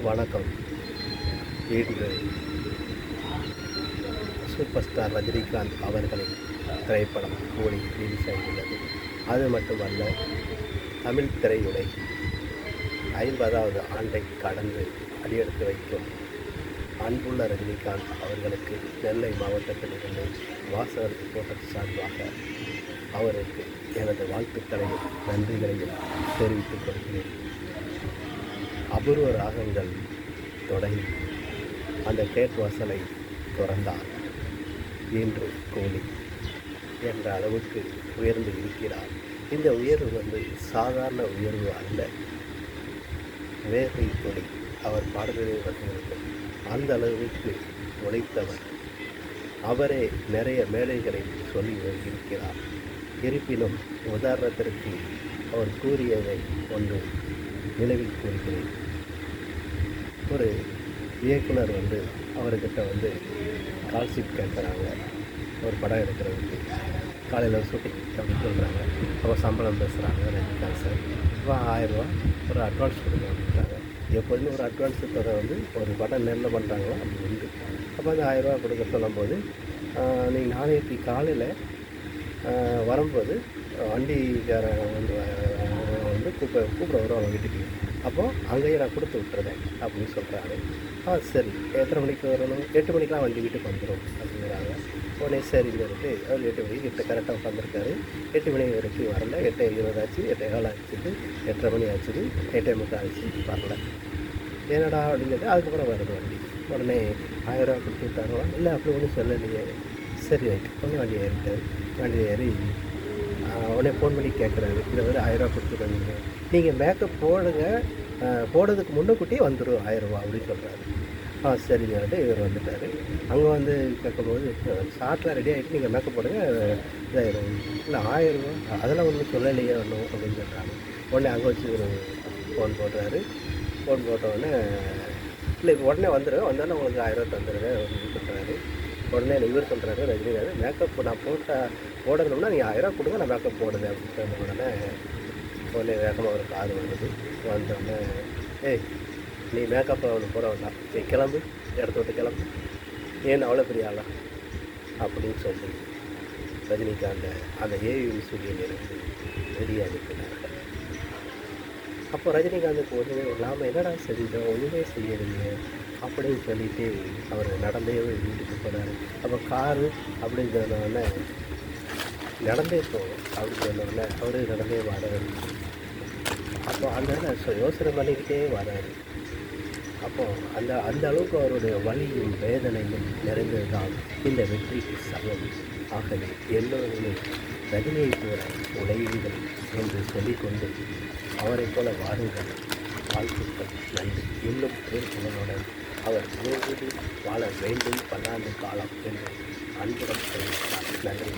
வணக்கம். இன்று super star Rajinikanth அவர்களின் திரைப்படம் கூலி ரிலீஸ் ஆகியுள்ளது. அது மட்டுமல்ல, தமிழ் திரையுலகில் 50வது ஆண்டை கடந்து அடியெடுத்து வைக்கும் அன்புள்ள ரஜினிகாந்த் அவர்களுக்கு நெல்லை மாவட்டத்திலிருந்து வாசகர் ரிப்போர்ட்டர் சார்பாக அவருக்கு எனது வாழ்த்துக்களையும் நன்றிகளையும் தெரிவித்துக் கொள்கிறேன். அபூர்வ ராகங்கள் தொடங்கி அந்த கேட் வாசலை துறந்தார். இன்று கூலி என்ற அளவுக்கு உயர்ந்து இருக்கிறார். இந்த உயர்வு சாதாரண உயர்வு அல்ல. வேர்வை துளி அவர் பாடல்களில் வருகிறது. அந்த அளவுக்கு உழைத்தவர். அவரே நிறைய மேடைகளை சொல்லி இருக்கிறார். இருப்பினும் உதாரணத்திற்கு அவர் கூறியதை ஒன்று நினைவில் கூறுகிறேன். ஒரு இயக்குனர் அவர்கிட்ட கால்ஷீட் கேட்குறாங்க. ஒரு படம் எடுக்கிறதுக்கு காலையில் ஷூட்டிங் அப்படின்னு சொல்கிறாங்க. அப்போ சம்பளம் பேசுகிறாங்க. ரஜினிகாந்த் சார் இப்போ 1000 ஒரு அட்வான்ஸ் கொடுங்க அப்படின்றாங்க. எப்போதுமே ஒரு அட்வான்ஸ் தொகை ஒரு படம் நேரில் பண்ணுறாங்களோ அப்படி உண்டு. அப்போ அந்த 1000 கொடுக்க சொல்லும்போது, நீங்கள் நாளைக்கு காலையில் வரும்போது வண்டிக்காரன் கூப்பிட வருவாங்க வீட்டுக்கு. அப்போது அங்கேயே நான் கொடுத்து விட்டுறேன் அப்படின்னு சொல்கிறாரு. சரி, எத்தனை மணிக்கு வரணும்? 8 மணிக்கெலாம் வண்டி வீட்டுக்கு வந்துடும் அப்படிங்கிறாங்க. உடனே சரின்னு சொல்லிட்டு அவர் 8 மணிக்கு கரெக்டாக உட்காந்துருக்காரு. 8 மணி வரைக்கும் வரல. 8:20 ஆச்சு, 8:15 ஆச்சுட்டு, 8:30 மணி ஆச்சுது, 8:30 ஆச்சு, வரல. என்னடா அப்படின்னு சொல்லிட்டு அதுக்கப்புறம் வருது வண்டி. உடனே 1000 கொடுத்து விட்டாங்களா? இல்லை, அப்படி ஒன்றும் சொல்லலையே. சரி, ரைட்டு. உடனே வண்டி ஏறிட்டார். வண்டி ஏறி உடனே ஃபோன் பண்ணி கேட்குறாரு, இந்த மாதிரி 1000 கொடுத்துருவீங்க, நீங்கள் மேக்கப் போடுங்க, போடுறதுக்கு முன்னக்கூட்டியே வந்துடும் 1000 அப்படின்னு சொல்கிறாரு. சரிங்க சொல்லிட்டு இவர் வந்துட்டார். அங்கே கேட்கும்போது, ஷார்ட்லாம் ரெடி ஆகிட்டு நீங்கள் மேக்கப் போடுங்க, இதாகிடும். இல்லை 1000 அதெல்லாம் ஒன்றும் சொல்லலையே ஒன்றும் அப்படின்னு சொல்கிறாங்க. உடனே அங்கே வச்சு ஒரு ஃபோன் போடுறாரு. ஃபோன் போட்டவுடனே, இல்லை உடனே வந்துடுவேன், வந்தாலும் உங்களுக்கு 1000 தந்துடுவேன் அப்படின்னு சொல்கிறாரு. உடனே இவர் சொல்கிறாரு, ரஜினிகாந்த், மேக்கப் நான் போடணும்னா நீங்கள் 1000 கொடுங்க, நான் மேக்கப் போடுவேன் அப்படின்னு சொன்ன உடனே வேகமாக ஒரு கார் வந்தோடனே, ஏய் நீ மேக்கப் ஒன்று போட வேண்டாம், நீ கிளம்பு, இடத்த விட்டு கிளம்பு, ஏன்னு அவ்வளோ பெரிய ஆளா அப்படின்னு சொல்லி ரஜினிகாந்த் அந்த ஏவி சூரியனிலிருந்து வெளியே அனுப்பினார்கள். அப்போ ரஜினிகாந்துக்கு ஒன்றுமே இல்லாமல் என்னடா செஞ்சோம், ஒன்றுமே செய்யலையே அப்படின்னு சொல்லிட்டு அவர் நடந்தே வீட்டுக்கு போனார். அப்போ காரு அப்படின்னு சொன்னோடனே நடந்தே போகும் அப்படின்னு சொன்னோடனே அவரு நடந்தே வராரு. அப்போ அந்த யோசனை பண்ணிக்கிட்டே வராரு. அப்போ அந்த அளவுக்கு அவருடைய வலியும் வேதனையும் நிறைந்ததுதான் இந்த வெற்றிக்கு சமம். ஆகவே எல்லோருமே ரஜினியை போல உழையுங்கள் என்று சொல்லிக்கொண்டு அவரை போல வாருங்கள். வாழ்த்துக்கள், நன்றி. இன்னும் பேர்களுடன் அவர் ஓடி வாழ வேண்டும் பல்லாண்டு காலம் என்று அன்புடன் தெரிவித்தார். நன்றி.